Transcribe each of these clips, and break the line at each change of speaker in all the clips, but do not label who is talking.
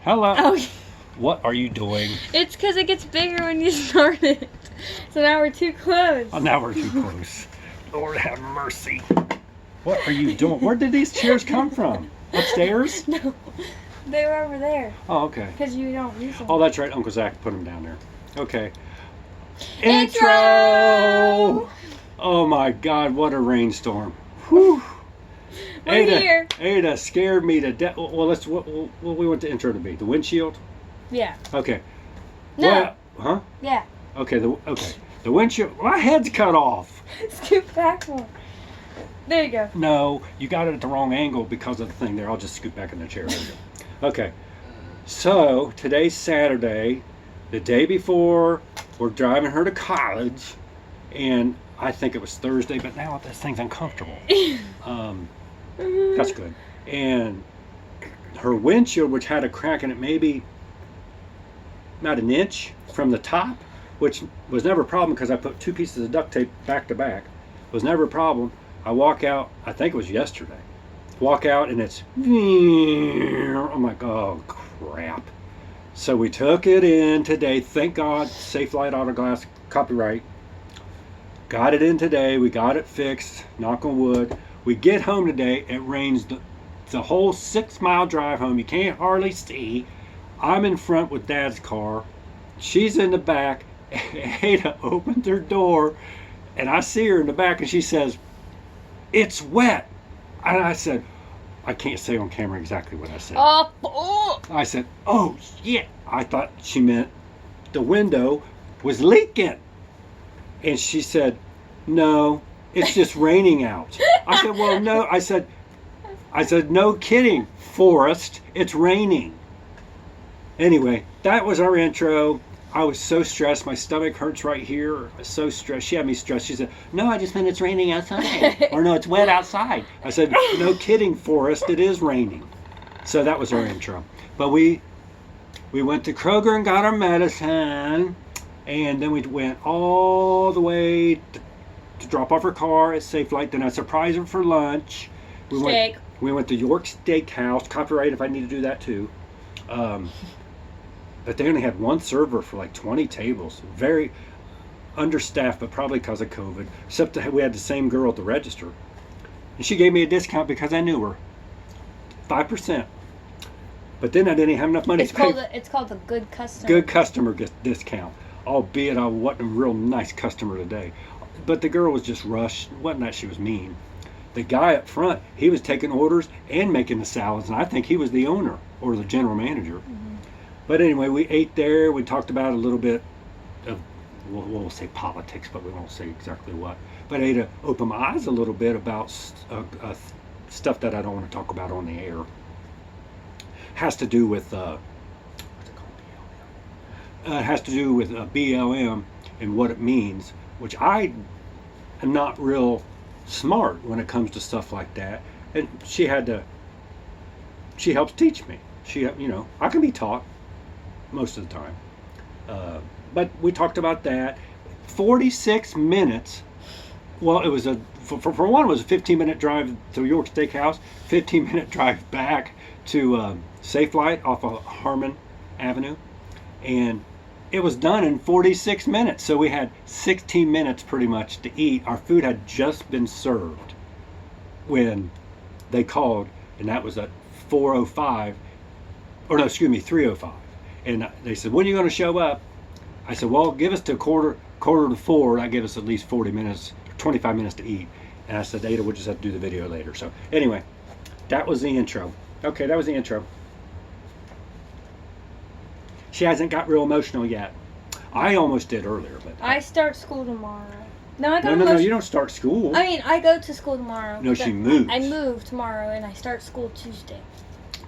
Hello.
Oh,
What are you doing?
it's because it gets bigger when you start it. So now we're too close.
Oh, now we're too close. Lord have mercy. What are you doing? Where did these chairs come from? Upstairs?
No, they were over there
Oh, okay.
because you don't use them.
Oh, that's right. Uncle Zach put them down there. Okay.
Intro!
Oh my God! What a rainstorm. Whew.
We're here.
Ada scared me to death. Well, what we want the intro to be. The windshield.
Yeah.
Okay.
No.
Well, huh?
Yeah.
Okay. The windshield. My head's cut off.
Scoot back more. There you go.
No, you got it at the wrong angle because of the thing there. I'll just scoot back in the chair. There you go. Okay. So today's Saturday. The day before, we're driving her to college, and I think it was Thursday, but now this thing's uncomfortable. That's good. And her windshield, which had a crack in it, maybe not an inch from the top, which was never a problem because I put 2 pieces of duct tape back to back. Was never a problem. I walk out, I think it was yesterday. Walk out and it's, I'm like, oh crap. So we took it in today. Thank God, Safe Light Auto Glass, copyright. Got it in today. We got it fixed. Knock on wood. We get home today. It rains the whole 6-mile drive home. You can't hardly see. I'm in front with Dad's car. She's in the back. Ada opens her door, and I see her in the back, and she says, "It's wet." And I said, I can't say on camera exactly what I said.
Oh.
I said, "Oh, shit." I thought she meant the window was leaking. And she said, "No, it's just raining out." I said, "Well, no." I said, "No kidding, Forrest. It's raining." Anyway, that was our intro. I was so stressed. My stomach hurts right here. I was so stressed. She had me stressed. She said, "No, I just meant it's raining outside." Or, "No, it's wet outside." I said, "No kidding, Forrest. It is raining." So that was our intro. But we went to Kroger and got our medicine. And then we went all the way to drop off her car at Safe Light. Then I surprised her for lunch. We went to York Steakhouse. Copyright if I need to do that too. But they only had 1 server for like 20 tables. Very understaffed, but probably because of COVID. Except that we had the same girl at the register. And she gave me a discount because I knew her. 5%. But then I didn't have enough money to pay.
It's called the good customer.
Good customer discount. Albeit I wasn't a real nice customer today. But the girl was just rushed. It wasn't that she was mean. The guy up front, he was taking orders and making the salads. And I think he was the owner or the general manager. Mm-hmm. But anyway, we ate there. We talked about a little bit of, we'll say politics, but we won't say exactly what. But Ada opened my eyes a little bit about stuff that I don't want to talk about on the air. Has to do with, what's it called? Has to do with BLM and what it means, which I am not real smart when it comes to stuff like that. And she helps teach me. I can be taught most of the time. But we talked about that. 46 minutes. Well, it was for one, it was a 15-minute drive to York Steakhouse, 15-minute drive back to Safe Light off of Harmon Avenue. And it was done in 46 minutes. So we had 16 minutes pretty much to eat. Our food had just been served when they called, and that was at 4:05. Or no, excuse me, 3:05. And they said, "When are you going to show up?" I said, "Well, give us to quarter to 4. That gives us at least 40 minutes, 25 minutes to eat." And I said, "Ada, we'll just have to do the video later." So anyway, that was the intro. Okay, that was the intro. She hasn't got real emotional yet. I almost did earlier, but
I start school tomorrow. No,
No, you don't start school.
I mean, I go to school tomorrow.
No, she moves.
I move tomorrow, and I start school Tuesday.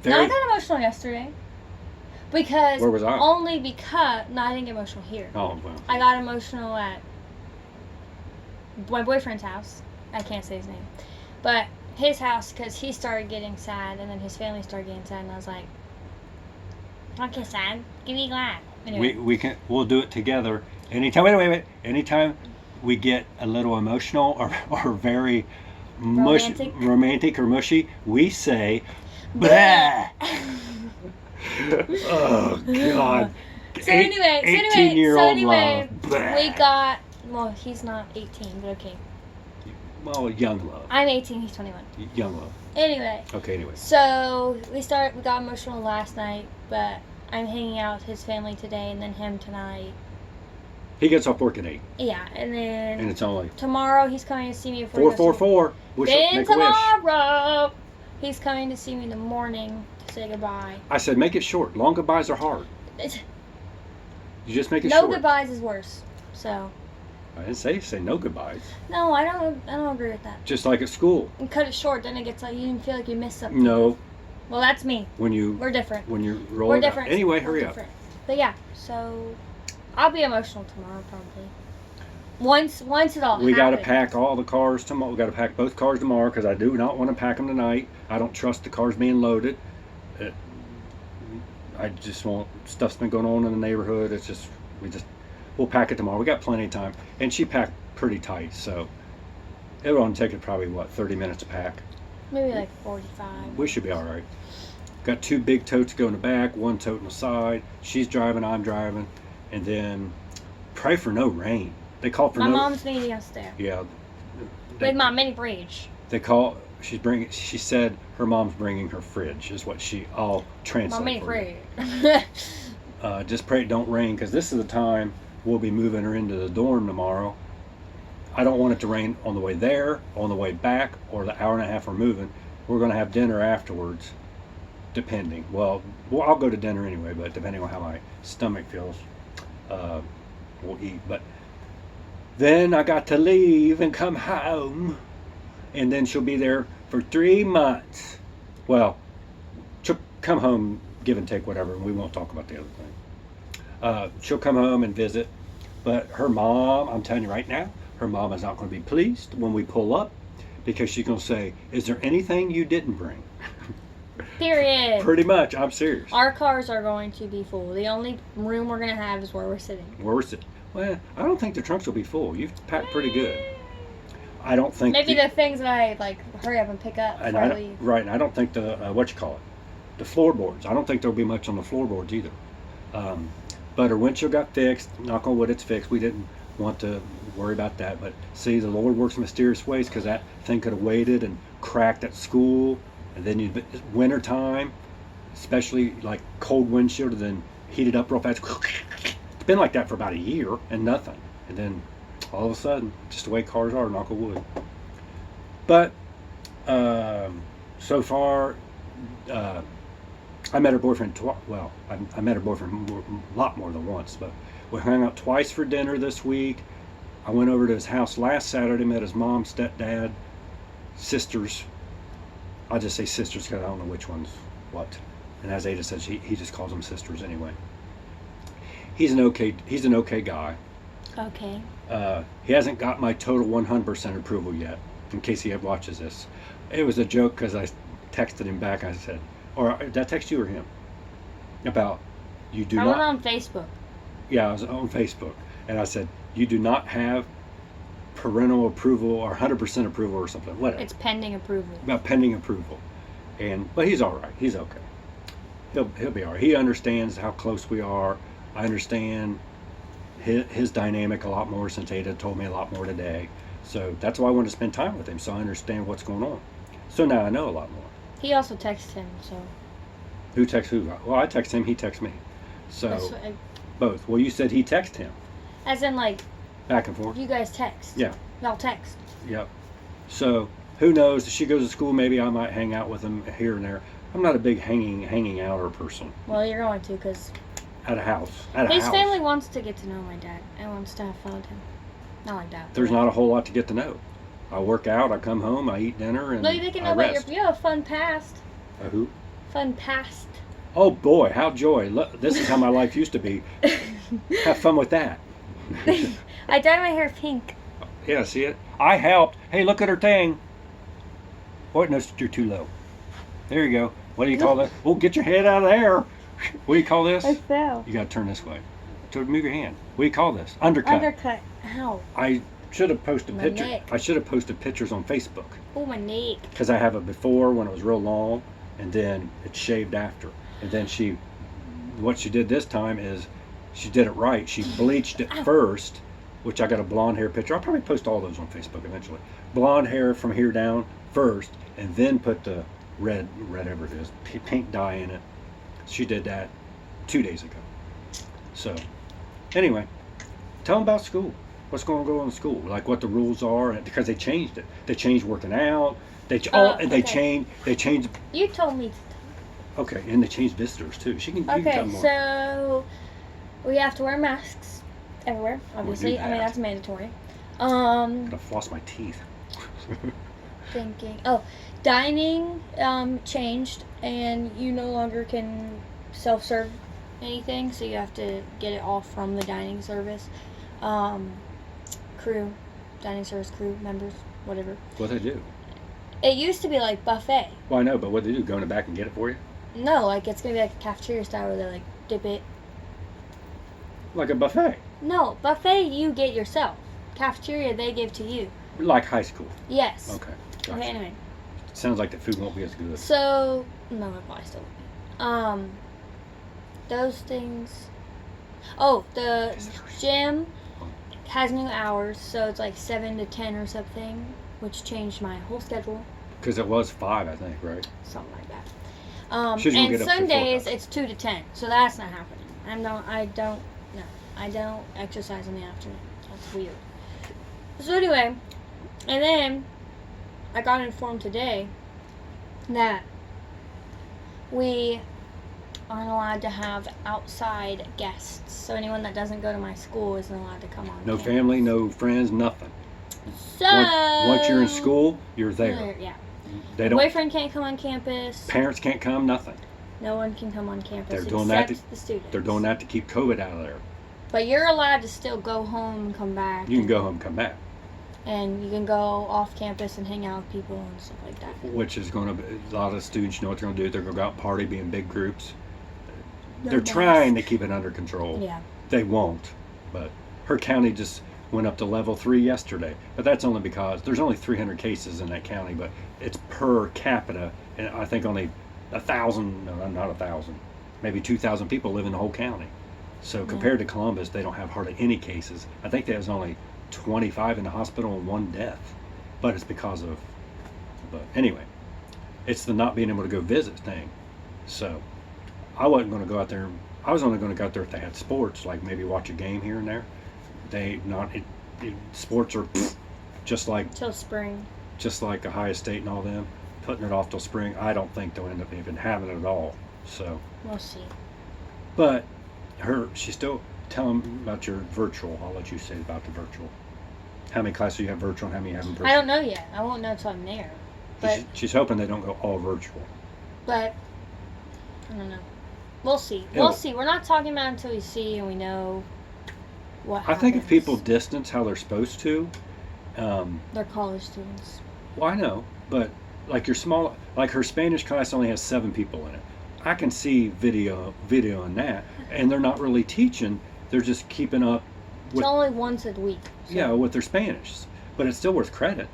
Very...
No, I got emotional yesterday. Because...
Where was I?
Only because... No, I didn't get emotional here.
Oh, well.
I got emotional at my boyfriend's house. I can't say his name. But his house, because he started getting sad, and then his family started getting sad, and I was like, "Don't get sad. Give me a glass." Anyway.
We'll do it together. Anytime, wait. Anytime we get a little emotional or very romantic or mushy, we say, "Blah." Oh God.
So anyway,
18-year-old love.
we got. Well, he's not 18, but okay.
Well, young love.
I'm 18. He's 21.
Young love.
Anyway.
Okay. Anyway.
So we got emotional last night, but I'm hanging out with his family today, and then him tonight.
He gets off work at 8.
Yeah, and then.
And it's only.
Tomorrow he's coming to see me before.
444.
Then tomorrow he's coming to see me in the morning to say goodbye.
I said make it short. Long goodbyes are hard. You just make it
no
short.
No goodbyes is worse. So.
I didn't say no goodbyes.
No, I don't agree with that.
Just like at school.
And cut it short, then it gets like you feel like you missed something.
No.
Well, that's me.
We're
different.
When you roll.
We're different.
Anyway, hurry up.
But yeah, so I'll be emotional tomorrow probably. Once it all.
We got to pack all the cars tomorrow. We got to pack both cars tomorrow because I do not want to pack them tonight. I don't trust the cars being loaded. I just want stuff's been going on in the neighborhood. It's just we'll pack it tomorrow. We got plenty of time, and she packed pretty tight, so it'll only take it probably 30 minutes to pack.
Maybe like 45.
We should be all right. Got 2 big totes go in the back, 1 tote on the side. She's driving, I'm driving, and then pray for no rain. They call for
My mom's meeting us there.
Yeah.
With my mini fridge.
They call. She said her mom's bringing her fridge. Is what she all translated.
My mini fridge.
Just pray it don't rain because this is the time we'll be moving her into the dorm tomorrow. I don't want it to rain on the way there, on the way back, or the hour and a half we're moving. We're going to have dinner afterwards, depending. Well, I'll go to dinner anyway, but depending on how my stomach feels, we'll eat. But then I got to leave and come home, and then she'll be there for 3 months. Well, she'll come home, give and take whatever, and we won't talk about the other thing. She'll come home and visit, but her mom, I'm telling you right now, her mom is not going to be pleased when we pull up because she's going to say, is there anything you didn't bring?
Period.
Pretty much. I'm serious.
Our cars are going to be full. The only room we're going to have is where we're sitting.
Where we're sitting. Well, I don't think the trunks will be full. You've packed pretty good. I don't think...
Maybe the things that I, hurry up and pick up before I leave.
Right, and I don't think the floorboards. I don't think there'll be much on the floorboards either. But her windshield got fixed. Knock on wood, it's fixed. We didn't want to worry about that. But see, the Lord works in mysterious ways because that thing could have waited and cracked at school. And then winter time, especially like cold windshield, and then heated up real fast. It's been like that for about a year and nothing. And then all of a sudden, just the way cars are, knock on wood. But so far, I met her boyfriend I met her boyfriend a lot more than once, but we hung out twice for dinner this week. I went over to his house last Saturday, met his mom, stepdad, sisters. I'll just say sisters because I don't know which one's what. And as Ada said, he just calls them sisters anyway. He's an okay guy.
Okay.
He hasn't got my total 100% approval yet, in case he ever watches this. It was a joke because I texted him back. I said, or did I text you or him? About you do not.
I went on Facebook.
Yeah, I was on Facebook, and I said you do not have parental approval or 100% approval or something. Whatever.
It's pending approval.
About pending approval, but he's all right. He's okay. He'll be all right. He understands how close we are. I understand his dynamic a lot more since Ada told me a lot more today. So that's why I wanted to spend time with him, so I understand what's going on. So now I know a lot more.
He also texted him, so.
Who texts who? Well, I text him, he texts me. So, both. Well, you said he texted him.
As in,
back and forth?
You guys text.
Yeah.
Y'all text.
Yep. So, who knows? If she goes to school, maybe I might hang out with him here and there. I'm not a big hanging outer person.
Well, you're going to, because...
At a house.
His family wants to get to know my dad and wants to have fun with him. Not like that.
There's not a whole lot to get to know. I work out, I come home, I eat dinner, and
no, they can know about you have a fun past.
Who?
Fun past.
Oh boy, how joy. Look, this is how my life used to be. Have fun with that.
I dyed my hair pink.
Yeah, see it? I helped. Hey, look at her thing. What? No, you're too low. There you go. What do you call that? Oh, get your head out of there. What do you call this?
I fell.
You got to turn this way. So move your hand. What do you call this? Undercut.
Undercut. Ow.
I should have posted
My
pictures.
neck.
I should have posted pictures on Facebook.
Oh, my neck.
Because I have it before when it was real long, and then it's shaved after. And then she what she did this time is she did it right. She bleached it first, which I got a blonde hair picture. I'll probably post all those on Facebook eventually. Blonde hair from here down first, and then put the red, whatever it is, pink dye in it. She did that 2 days ago. So, anyway, tell them about school. What's going to go in school? Like what the rules are, because they changed it. They changed working out. And they changed.
You told me.
Okay, and they changed visitors too. You can
Okay,
tell more.
so we have to wear masks everywhere. Obviously, I mean that's mandatory.
I'm gonna floss my teeth.
Dining changed, and you no longer can self-serve anything, so you have to get it all from the dining service. Dining service crew members, whatever.
What they do?
It used to be like buffet.
Well, I know, but what they do? Go in the back and get it for you?
No, like it's gonna be like a cafeteria style where they like dip it.
Like a buffet?
No, buffet you get yourself. Cafeteria they give to you.
Like high school?
Yes.
Okay. Gotcha.
Okay, anyway.
Sounds like the food won't be as good.
So, no, it probably still will be. Those things. Oh, the gym has new hours, so it's like 7 to 10 or something, which changed my whole schedule.
Because it was 5, I think, right?
Something like that.
She's gonna
And
get up to
Sundays
4.
it's 2 to 10, so that's not happening. I don't exercise in the afternoon. That's weird. So anyway, and then I got informed today that we aren't allowed to have outside guests. So anyone that doesn't go to my school isn't allowed to come on.
No
campus.
family, no friends, nothing.
So
Once you're in school, you're there.
Yeah.
They don't.
Boyfriend can't come on campus.
Parents can't come. Nothing.
No one can come on campus
They're doing that
except the students.
They're doing that to keep COVID out of there.
But you're allowed to still go home and come back.
You can go home, and come back.
And you can go off campus and hang out with people and stuff like that.
Which is going to be a lot of students. You know what they're going to do? They're going to go out and party, be in big groups.
No
They're
mask.
trying to keep it under control.
Yeah.
They won't. But her county just went up to level 3 yesterday. But that's only because there's only 300 cases in that county, but it's per capita, and I think only 1,000, no, not 1,000, maybe 2,000 people live in the whole county. So compared to Columbus, they don't have hardly any cases. I think there's only 25 in the hospital and 1 death. But it's because of, but anyway, it's the not being able to go visit thing. So I wasn't going to go out there. I was only going to go out there if they had sports, like maybe watch a game here and there. Sports are just like
Till spring.
just like Ohio State and all them, putting it off till spring. I don't think they'll end up even having it at all. So
We'll see.
but she's still telling about your virtual. I'll let you say about the virtual. How many classes you have virtual and how many you have in person?
I don't know yet. I won't know till I'm there. But
She's hoping they don't go all virtual.
I don't know. We'll see.
Yeah.
We'll see. We're not talking about it until we see and we know what
I
happens.
think if people distance how they're supposed to,
They're college students.
well, I know, but like her Spanish class only has 7 people in it. I can see video in that, and they're not really teaching. They're just keeping up
It's
with
only once a week. So.
with their Spanish, but it's still worth credit.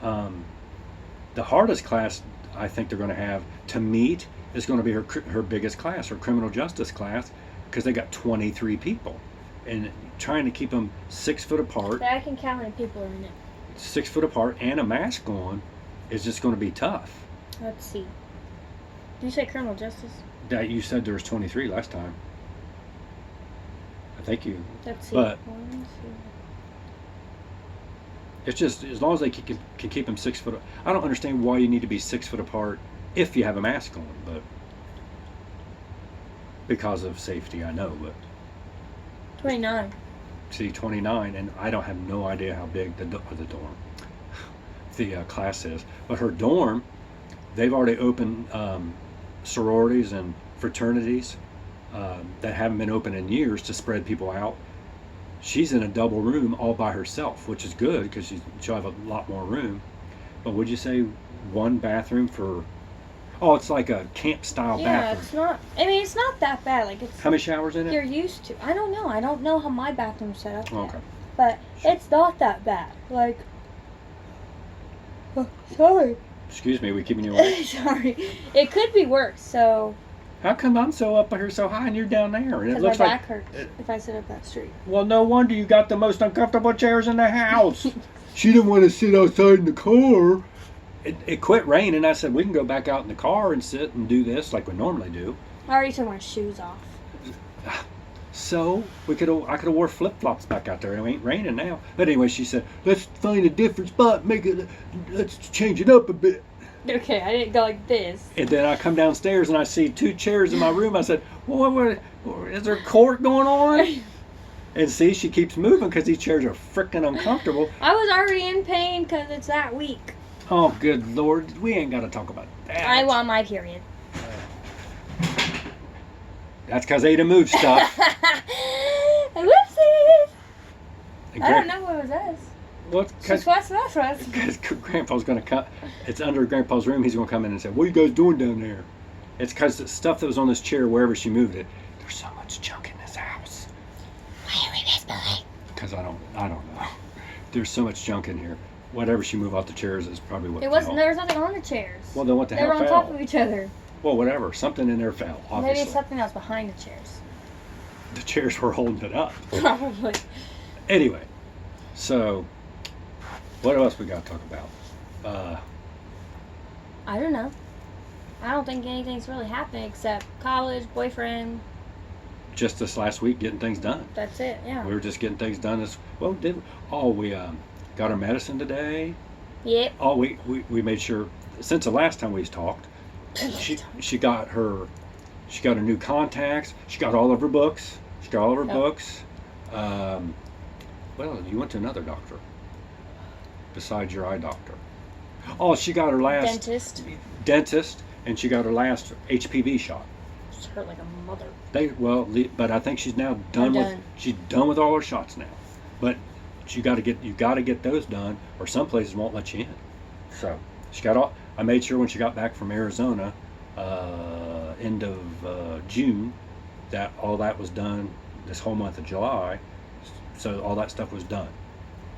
The hardest class I think they're going to have to meet is going to be her biggest class, her criminal justice class, because they got 23 people, and trying to keep them 6 foot apart.
But I can count how many people are in it.
6 foot apart and a mask on is just going to be tough.
Let's see. Did you say criminal justice?
That you said there was 23 last time. I think you.
Let's see.
But-
1, 2.
It's just as long as they can keep them 6 foot. I don't understand why you need to be 6 foot apart if you have a mask on, but because of safety, I know. But
29.
see, 29, and I don't have no idea how big the dorm, the class is. But her dorm, they've already opened sororities and fraternities that haven't been open in years to spread people out. She's in a double room all by herself, which is good because she'll have a lot more room. But would you say 1 bathroom for? Oh, it's like a camp style
Yeah,
bathroom.
it's not. I mean, it's not that bad. Like it's.
How many showers in it?
You're used to. I don't know. I don't know how my bathroom's set up.
Okay.
But it's not that bad. Like. Oh, sorry.
Excuse me, we keeping you awake?
Sorry. It could be worse. So,
how come I'm so up here so high and you're down there? And it
Because my
looks like
back hurts if I sit up that street.
well, no wonder you got the most uncomfortable chairs in the house. She didn't want to sit outside in the car. It quit raining. I said we can go back out in the car and sit and do this like we normally do.
I already took my shoes off.
So I could have wore flip flops back out there. It ain't raining now. But anyway, she said let's find a different spot. Let's change it up a bit.
Okay, I didn't go like this.
And then I come downstairs and I see 2 chairs in my room. I said, well, what is there court going on? And see, she keeps moving because these chairs are freaking uncomfortable.
I was already in pain because it's that week.
Oh, good Lord. We ain't got to talk about that.
I want my period.
That's because Ada moved stuff.
Whoopsies! I don't know what it was us.
Well,
Because
Grandpa's going to come. It's under Grandpa's room. He's going to come in and say, what are you guys doing down there? It's because the stuff that was on this chair, wherever she moved it, there's so much junk in this house.
Why are we whispering?
Because I don't know. There's so much junk in here. Whatever she moved off the chairs is probably what
It wasn't.
fell.
There was nothing on the chairs.
Well, then what the
They
hell
were on
fell?
top of each other.
Well, whatever. Something in there fell, obviously.
Maybe it's something else behind the chairs.
The chairs were holding it up.
Probably.
Anyway, so what else we got to talk about?
I don't know. I don't think anything's really happened except college, boyfriend.
Just this last week, getting things done.
That's it. Yeah.
We were just getting things done. We got our medicine today.
Yep.
Oh, we made sure since the last time we talked, she got her new contacts. She got all of her books. Books. Well, you went to another doctor besides your eye doctor. Oh, she got her last dentist, and she got her last HPV shot.
It's hurt like a mother.
But I think she's now done. She's done with all her shots now. But you got to get those done, or some places won't let you in. So she got all. I made sure when she got back from Arizona, end of June, that all that was done. This whole month of July, so all that stuff was done.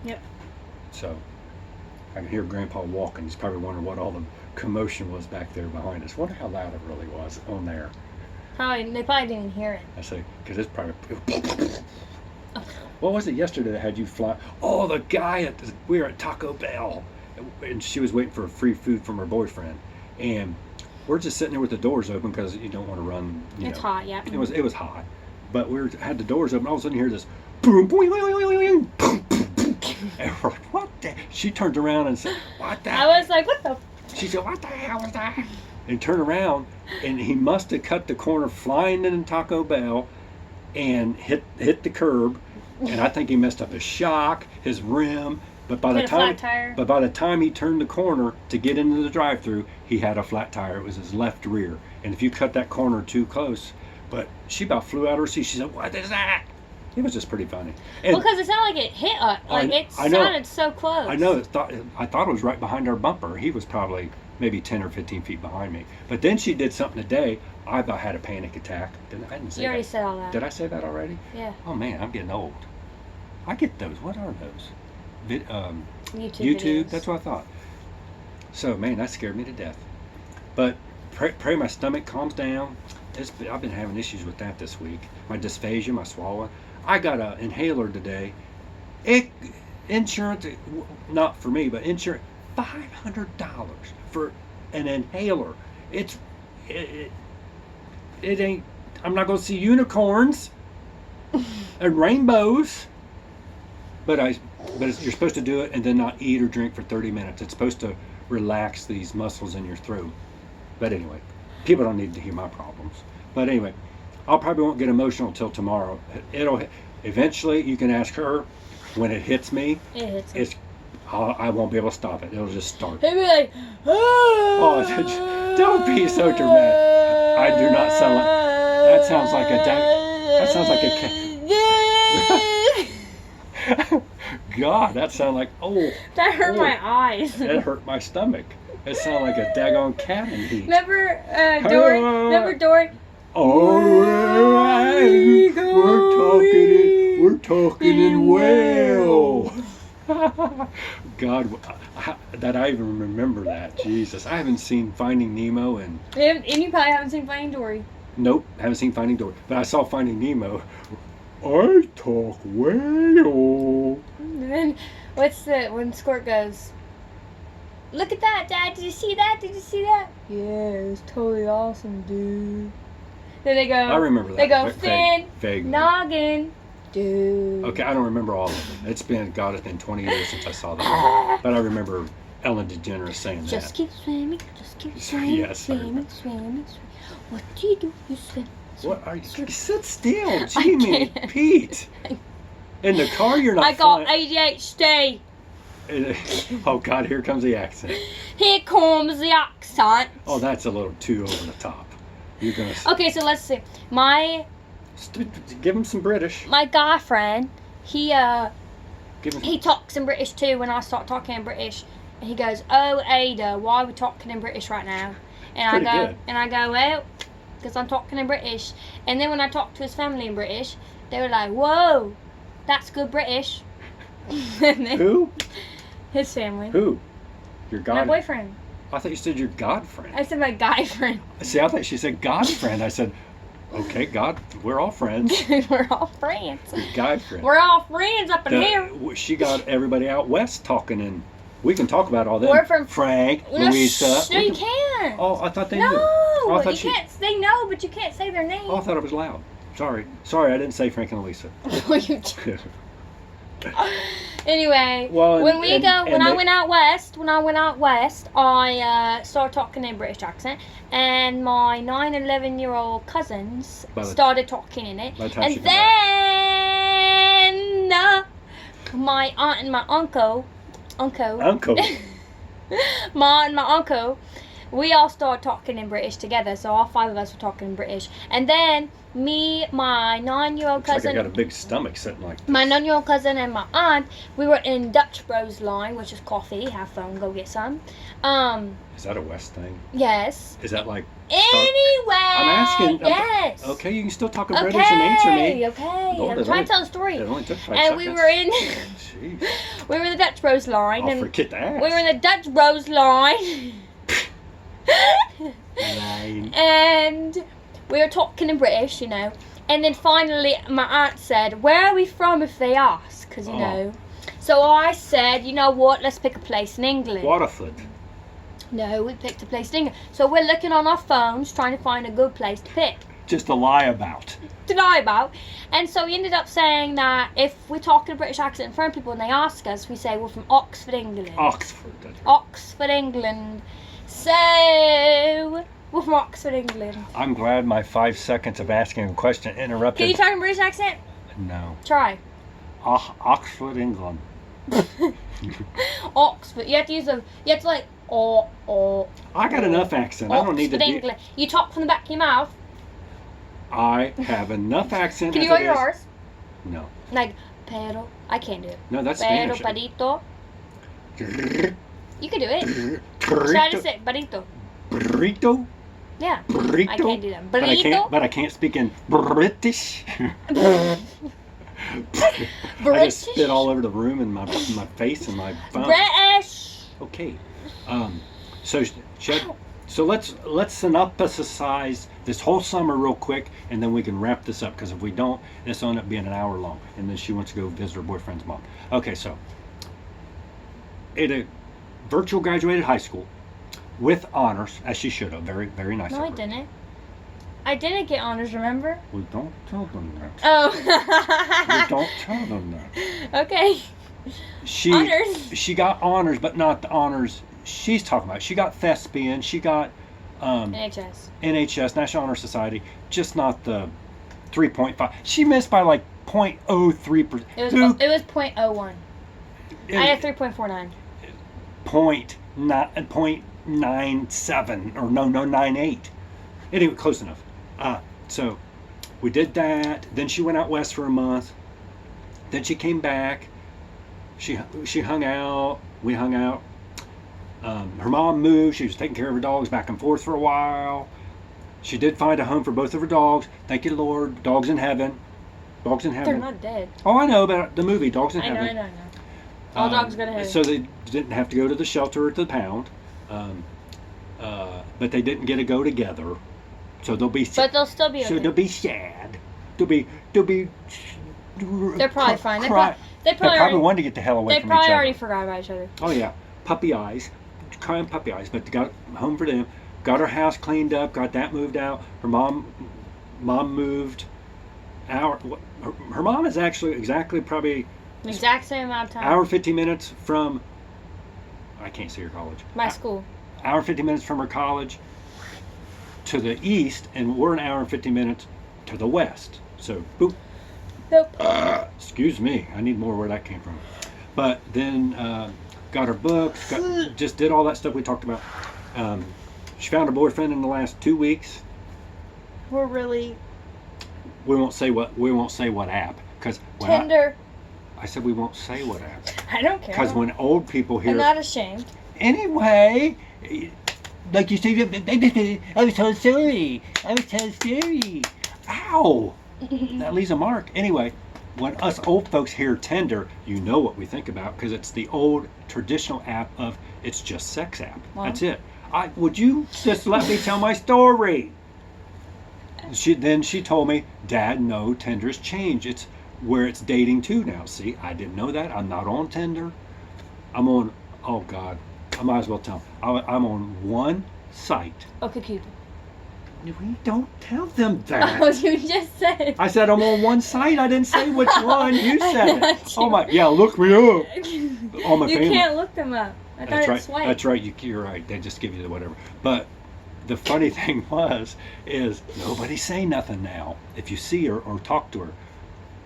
Yep.
So I can hear Grandpa walking. He's probably wondering what all the commotion was back there behind us. Wonder how loud it really was on there.
They probably didn't hear it.
I say, because it's probably. What was it yesterday that had you fly? Oh, the guy we were at Taco Bell, and she was waiting for free food from her boyfriend, and we're just sitting there with the doors open because you don't want to run.
It's hot, yeah.
It was hot, but had the doors open. All of a sudden, you hear this boom, boing, boing, boing, boing, boom, and we're like, what the? She turned around and said, "What the?"
I was like, what the?
She said, "What the hell was that?" And turned around, and he must have cut the corner flying in Taco Bell, and hit the curb. And I think he messed up his shock, his rim. But by the time he turned the corner to get into the drive-thru, he had a flat tire. It was his left rear. And if you cut that corner too close, but she about flew out of her seat. She said, "What is that?" It was just pretty funny. And
because it sounded like it hit us. It sounded so close.
I know. I thought it was right behind our bumper. He was probably maybe 10 or 15 feet behind me. But then she did something today. I about had a panic attack. I didn't say
you already said all that.
Did I say that already?
Yeah.
Oh man, I'm getting old. I get those. What are those?
YouTube
videos. That's what I thought. So man, that scared me to death. But pray my stomach calms down. I've been having issues with that this week. My dysphagia, my swallowing. I got an inhaler today. Insurance, not for me, but insurance, $500 for an inhaler. It ain't. I'm not gonna see unicorns and rainbows. But you're supposed to do it and then not eat or drink for 30 minutes. It's supposed to relax these muscles in your throat. But anyway, people don't need to hear my problems. But anyway, I probably won't get emotional until tomorrow. Eventually, you can ask her when it hits me.
It hits me.
I won't be able to stop it. It'll just start.
He'll be like,
oh, don't be so dramatic. I do not sound like. That sounds like a. That sounds like a cat. God, that sounded like
that hurt my eyes.
That hurt my stomach. It sounded like a daggone cat in heat.
Remember Dory? Remember Dory?
All right, we're talking in well. God, that I even remember that. Jesus, I haven't seen Finding Nemo
and you probably haven't seen Finding Dory.
Nope, haven't seen Finding Dory. But I saw Finding Nemo. I talk whale.
And then when Squirt goes, look at that, Dad, did you see that? Did you see that? Yeah, it was totally awesome, dude. Then they go,
I remember that.
They go, Finn,
vaguely.
noggin, dude.
Okay, I don't remember all of it. It's been 20 years since I saw that. But I remember Ellen DeGeneres saying
Just
that.
keep swimming, just keep swimming,
Yes, I
swimming, swimming. What do you do? You swim.
What are you?
Swim.
Sit still, Jimmy,
can't.
Pete. In the car, you're not.
I got
flying.
ADHD.
Oh God, here comes the accent.
Here comes the accent.
Oh, that's a little too over the top. You're gonna.
Okay, so let's see.
Give him some British.
My guy friend,
Give him.
he talks in British too when I start talking in British. And he goes, "Oh Ada, why are we talking in British right now?" And
Pretty
I go,
good.
"Well, because I'm talking in British." And then when I talked to his family in British, they were like, "Whoa, that's good British." And then
Who?
his family.
Who? Your God.
My boyfriend.
I thought you said your God friend.
I said my guy friend.
See, I thought she said God friend. I said, okay, God, we're all friends.
We're all friends.
Your guy friend.
We're all friends up in here.
She got everybody out west talking, and we can talk about all that.
We're from
Frank,
No,
Louisa.
no, you can't.
Oh, I thought they
no,
knew. Oh, I thought
you can't. They know, but you can't say their name.
Oh, I thought it was loud. Sorry, I didn't say Frank and Louisa.
Anyway,
Well,
when I
they-
went out west, I started talking in a British accent, and my 9 and 11-year-old cousins started talking in it, and then my aunt and my uncle, my aunt and my uncle, we all started talking in British together, so all 5 of us were talking in British. And then me, my 9-year-old
Looks
cousin,
like I got a big stomach sitting like this.
my 9-year-old cousin and my aunt, we were in Dutch Bros line, which is coffee. Have fun, go get some.
Is that a West thing?
Yes.
Is that like...
Anyway.
I'm asking.
Yes.
Okay, you can still talk in British and answer me.
Okay.
Lord,
I'm trying to tell a story.
It only took 5
And
seconds.
we were in
Jeez.
we were in the Dutch Bros line,
I'll
and
forget to ask.
we were in the Dutch Bros line.
Line.
And we were talking in British, and then finally my aunt said, "Where are we from if they ask?" Because so I said, "You know what, let's pick a place in England."
Waterford.
No, we picked a place in England. So we're looking on our phones trying to find a good place to pick,
Just a lie about.
to lie about. And so we ended up saying that if we talk in a British accent in front of people and they ask us, we say we're from Oxford, England.
Oxford. That's right.
Oxford, England. So we're from Oxford, England.
I'm glad my 5 seconds of asking a question interrupted.
Can you talk in British accent?
No.
Try.
Oxford, England.
Oxford. You have to use you have to like,
I got enough accent. I don't need to
Oxford, England. You talk from the back of your mouth.
I have enough accent.
Can you
as
go
it
your
is.
R's?
No.
Like, pero. I can't do it.
No, that's
Pero,
Spanish.
parito. You can do it. Try to say burrito.
Burrito?
Yeah.
Burrito?
I can't do that.
But
Burrito.
I can't speak in British. I
British.
just spit all over the room and my face and my phone.
British.
Okay. So let's synopsisize this whole summer real quick, and then we can wrap this up, because if we don't, this will end up being an hour long, and then she wants to go visit her boyfriend's mom. Okay, so a virtual graduated high school with honors, as she should have. Very, very nice.
No,
of
I
her.
didn't. I didn't get honors, remember?
Well, don't tell them that.
Oh.
You don't tell them that.
Okay. Honors.
She got honors, but not the honors she's talking about. She got thespian. She got NHS, National Honor Society, just not the 3.5. She missed by like 0.03%.
It was 0.01. I had 3.49.
0.97 or no 98. Anyway, close enough. So we did that. Then she went out west for a month. Then she came back. She hung out. We hung out. Her mom moved. She was taking care of her dogs back and forth for a while. She did find a home for both of her dogs. Thank you, Lord. Dogs in heaven. Dogs in heaven.
They're not dead.
Oh, I know about the movie Dogs in
I
Heaven.
know. All dogs go to heaven.
So they didn't have to go to the shelter or to the pound. But they didn't get to go together. So they'll be.
But they'll still be okay.
So they'll be sad. They'll be.
They're probably fine. They
They
probably
probably wanted to get the hell away
They
from each
probably
other.
already forgot about each other.
Oh yeah, puppy eyes, crying puppy eyes. But they got home for them. Got her house cleaned up. Got that moved out. Her mom moved. Her mom is actually exactly probably
The exact same amount of time.
hour 50 minutes from. I can't see her college.
My school.
Hour 50 minutes from her college to the east, and we're an hour and 50 minutes to the west. So boop.
Nope.
Excuse me, I need more where that came from. But then got her books, just did all that stuff we talked about. She found a boyfriend in the last 2 weeks.
We're really
We won't say what app, because
Tinder.
I said we won't say what app,
I don't care.
because when old people hear
I'm not ashamed.
anyway, like you say, I'm so sorry, ow. That leaves a mark. Anyway, when us old folks hear Tinder, you know what we think about, because it's the old traditional app of it's just sex app.
Well.
That's it. Would you just let me tell my story? Then she told me, Dad, no, Tinder's changed. It's where it's dating too now. See, I didn't know that. I'm not on Tinder. I'm on, oh God, I might as well tell them. I'm on one site.
Okay, Cupid.
We don't tell them that.
Oh, you just said.
I said I'm on one site. I didn't say which one. You said it.
Not you.
Oh my, yeah, look me up. Oh my
You
family.
can't look them up. I thought
That's right.
it's swipe.
That's right. You're right. They just give you the whatever. But the funny thing is nobody say nothing now. If you see her or talk to her,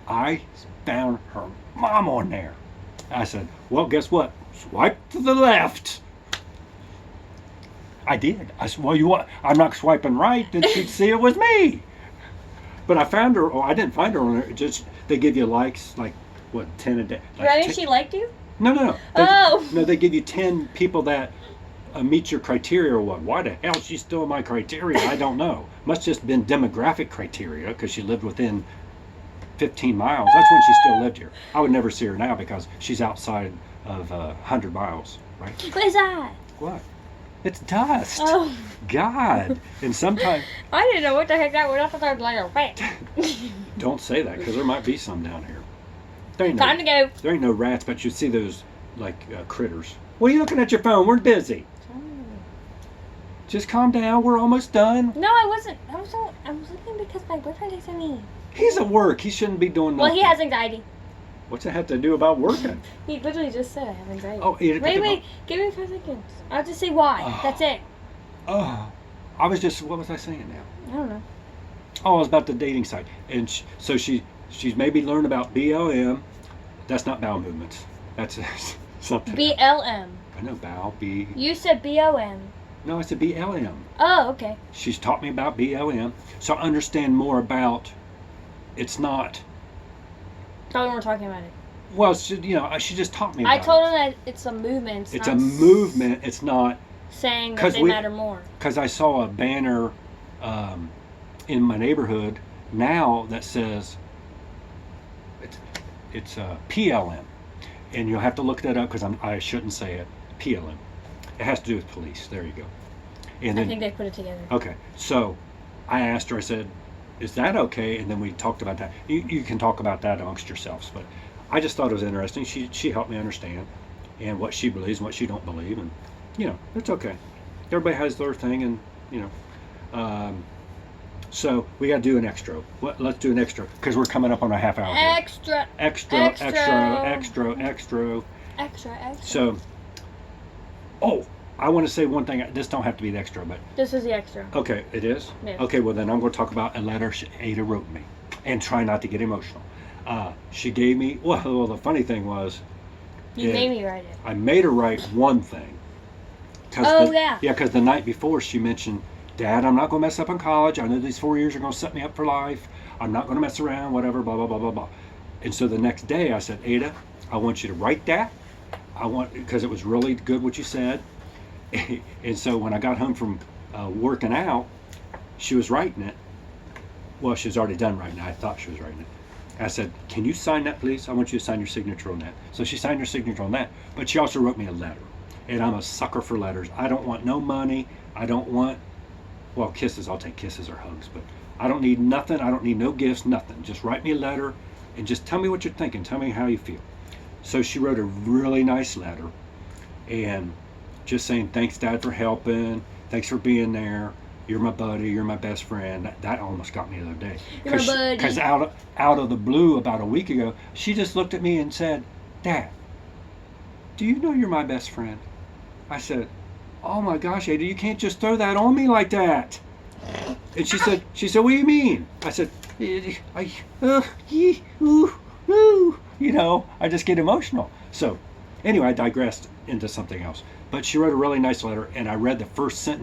I found her mom on there. I said, well, guess what? Swipe to the left. I did. I said, well, I'm not swiping right, then she'd see it was me. But I found her. Oh, I didn't find her on there. Just they give you likes, like what, 10 a day. Like
Right? She liked you?
No.
Oh.
No, they give you 10 people that meet your criteria or what. Why the hell is she still in my criteria? I don't know. Must just been demographic criteria because she lived within 15 miles. That's when she still lived here. I would never see her now because she's outside of 100 miles, right?
What is that?
What? It's dust.
Oh.
God. And sometimes,
I didn't know what the heck that was. I thought that was like a rat.
don't say that because there might be some down here. There ain't
Time to go.
There ain't no rats, but you see those like critters. What are you looking at your phone? We're busy. Just calm down. We're almost done.
No, I wasn't. I was looking because my boyfriend texted me.
He's at work. He shouldn't be doing nothing.
Well, he has anxiety.
What's it have to do about working?
He literally just said I have anxiety.
Oh,
wait. Give me 5 seconds. I'll just say why.
Oh.
That's it.
Oh, what was I saying now?
I don't know.
Oh, I was about the dating site. And so she's maybe learned about BLM. That's not bowel movements. That's something.
BLM.
I know bowel, B.
You said BOM.
No, I said BLM.
Oh, okay.
She's taught me about BLM. So I understand more about, it's not,
Thought we were talking about it.
well, she just taught me about
I told
it.
him that it's a movement.
It's a movement. It's not,
saying that
'cause
they matter more.
because I saw a banner in my neighborhood now that says it's PLM, and you'll have to look that up because I shouldn't say it. PLM. It has to do with police. There you go. And
I think they put it together.
Okay, so I asked her. I said, "Is that okay?" And then we talked about that. You can talk about that amongst yourselves, but I just thought it was interesting. She helped me understand and what she believes and what she don't believe, and it's okay. Everybody has their thing, and so we got to do an extra. Let's do an extra because we're coming up on a half hour.
Extra.
Extra. So, I want to say one thing. This don't have to be the extra, but
This is the extra.
okay, it is.
Yes.
Okay, well then I'm going to talk about a letter Ada wrote me, and try not to get emotional. She gave me. Well, the funny thing was,
You made me write it.
I made her write one thing.
Yeah.
Yeah, because the night before she mentioned, Dad, I'm not going to mess up in college. I know these 4 years are going to set me up for life. I'm not going to mess around, whatever, blah, blah, blah, blah, blah. And so the next day I said, Ada, I want you to write that. Because it was really good what you said. And so when I got home from working out, she was writing it. Well, she was already done writing it. I thought she was writing it. I said, can you sign that, please? I want you to sign your signature on that. So she signed her signature on that. But she also wrote me a letter. And I'm a sucker for letters. I don't want no money. I don't want Well, kisses, I'll take kisses or hugs, but I don't need nothing. I don't need no gifts, nothing. Just write me a letter and just tell me what you're thinking. Tell me how you feel. So she wrote a really nice letter and just saying, thanks, Dad, for helping. Thanks for being there. You're my buddy. You're my best friend. That almost got me the other day.
You're my buddy.
Because out of the blue, about a week ago, she just looked at me and said, Dad, do you know you're my best friend? I said, oh my gosh, Ada, you can't just throw that on me like that. And she said, what do you mean? I said, you know, I just get emotional. So anyway, I digressed into something else. But she wrote a really nice letter, and I read the first sentence of